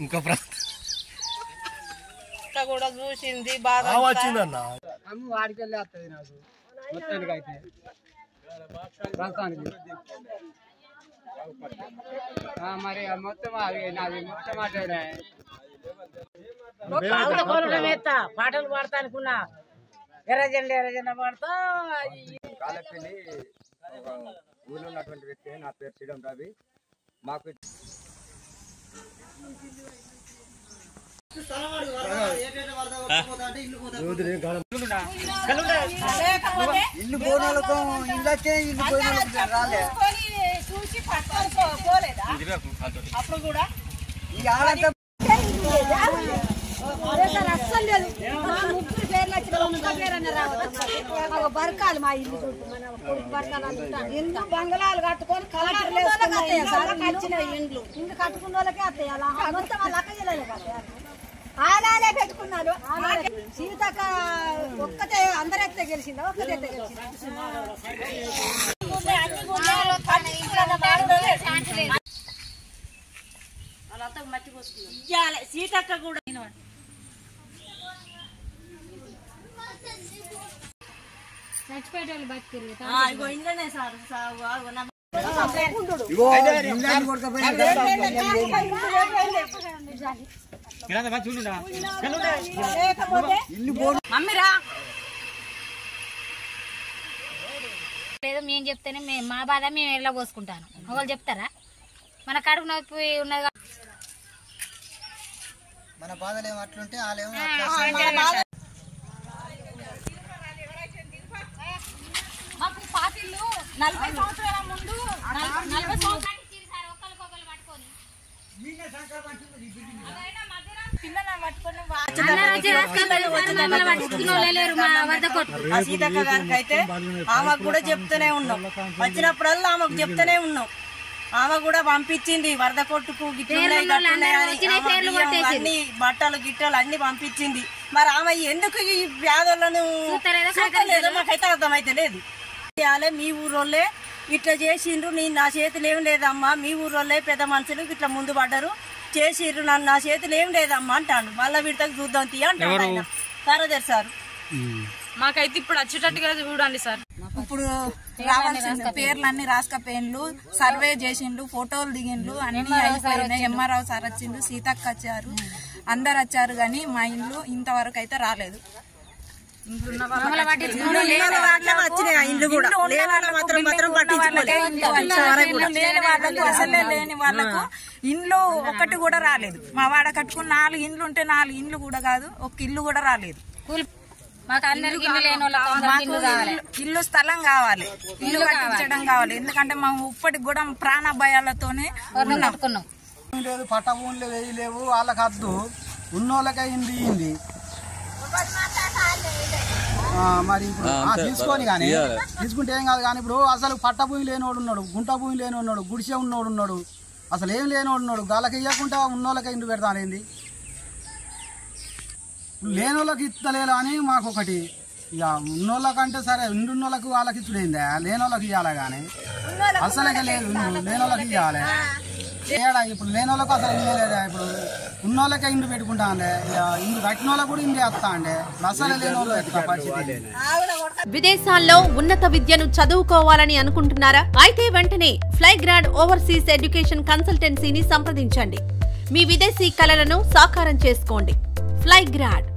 ఇంకా కూడా చూసింది బాగా వచ్చిందన్న వాడికి వెళ్ళి వస్తుంది నాకు మొత్తానికి అయితే ప్రస్తుతానికి మరి మొత్తం నాది మొత్తం పాటలు పాడతా అనుకున్నా ఎర్రజెండ పాడతా కాలపల్లి ఊళ్ళో ఉన్నటువంటి వ్యక్తి నా పేరు శ్రీరామ్ రవి మాకు ఇల్లు పోనోళ్ళతో ఇళ్ళకే ఇల్లు పోయిన రాలే అప్పుడు కూడా అస్సలు లేదు మా ముగ్గురు పేర్లు వచ్చిన ఒక్క పేరన్న రావద్దు బరకాలు మా ఇల్లు బరకాలు ఇల్లు బంగళాలు కట్టుకొని కలెక్టర్లు వచ్చిన ఇండ్లు ఇండ్లు కట్టుకున్న వాళ్ళకే వస్తాయి అలా మొత్తం వాళ్ళ అక్క జిల్లాలే కదా ఆనాలే పెట్టుకున్నారు సీతక్క ఒక్కతే అందరైతే గెలిచిందా ఒక్కతే గెలిచింది సీతక్క కూడా చచ్చిపోయేటోళ్ళు బతికిరు ఇంట్లోనే సార్ లేదు మేము చెప్తేనే మా బాధ మేము ఎలా పోసుకుంటాను వాళ్ళు చెప్తారా మన కడుపు నొప్పి ఉన్నది మన బాధలు ఏమో అట్లుంటే వాళ్ళేమో మాకు పాతిళ్ళు 40 సంవత్సరాల ముందు 40 సంవత్సరాలు సీతక్క గారికి అయితే ఆమెకు కూడా చెప్తూనే ఉన్నాం వచ్చినప్పుడల్లా ఆమెకు చెప్తూనే ఉన్నాం ఆమె కూడా పంపించింది వరద కొట్టుకు అన్ని బట్టలు గిట్టలు అన్ని పంపించింది మరి ఆమె ఎందుకు ఈ వ్యాధులను మాకైతే అర్థమైతే లేదు మీ ఊరోళ్ళే ఇట్లా చేసిండ్రు నా చేతులు ఏం లేదమ్మా మీ ఊరోళ్ళే పెద్ద మనుషులు ఇట్లా ముందు పడ్డారు చేసిర్రు నన్ను నా చేతులు ఏం లేదమ్మా అంటాను మళ్ళా వీడికి చూద్దాం తీ అంటాడు సరోదర్ సార్ మాకైతే ఇప్పుడు వచ్చేటట్టుగా చూడండి సార్ ఇప్పుడు రావాల్సిన పేర్లు అన్ని రాసుకపోయిండ్లు సర్వే చేసిండ్లు ఫోటోలు దిగిండ్లు అన్ని అయిపోయినాయి ఎంఆర్ఓ సార్ వచ్చిండు సీతక్క వచ్చారు అందరు వచ్చారు గాని మా ఇండ్లు ఇంతవరకు అయితే రాలేదు అసలే లేని వాళ్ళకు ఇండ్లు ఒక్కటి కూడా రాలేదు మా వాడ కట్టుకుని 4 ఇండ్లు ఉంటే 4 ఇండ్లు కూడా కాదు ఒక ఇల్లు కూడా రాలేదు ఇల్లు స్థలం కావాలి ఇల్లు కట్టించడం కావాలి ఎందుకంటే మేము ఇప్పటికి కూడా ప్రాణ భయాలతోనే లేదు పట్ట ఊళ్ళు వేయలేవు వాళ్ళకి వద్దు ఉన్నోళ్ళకే ఇంది మరి ఇప్పుడు తీసుకొని కానీ తీసుకుంటే ఏం కాదు కానీ ఇప్పుడు అసలు పట్ట భూమి లేనివాడు ఉన్నాడు గుంట భూమి లేని ఉన్నాడు గుడిసె ఉన్నోడు ఉన్నాడు అసలు ఏం లేనివాడు ఉన్నాడు వాళ్ళకి ఇవ్వకుండా ఉన్నోళ్ళకే ఇంటి పెడతానేంది లేనోళ్ళకి ఇస్తలేదు అని మాకు ఒకటి ఇక ఉన్నోళ్ళకంటే సరే ఇండున్నోళ్ళకి వాళ్ళకి ఇచ్చుడైందా లేనోళ్ళకి ఇవ్వాలి కానీ అసలుగా లేదు లేనోళ్ళకి ఇవ్వాలి ఏడా ఇప్పుడు లేనోళ్ళకి అసలు ఇవ్వలేదా ఇప్పుడు ఉన్నోళ్ళకే ఇండు పెట్టుకుంటా అండి ఇండు కట్టిన వాళ్ళకి కూడా ఇండి వస్తా అండి అసలు లేనోళ్ళు పరిస్థితి. విదేశాల్లో ఉన్నత విద్యను చదువుకోవాలని అనుకుంటున్నారా? అయితే వెంటనే ఫ్లైగ్రాడ్ ఓవర్సీస్ ఎడ్యుకేషన్ కన్సల్టెన్సీని సంప్రదించండి. మీ విదేశీ కలలను సాకారం చేసుకోండి. ఫ్లైగ్రాడ్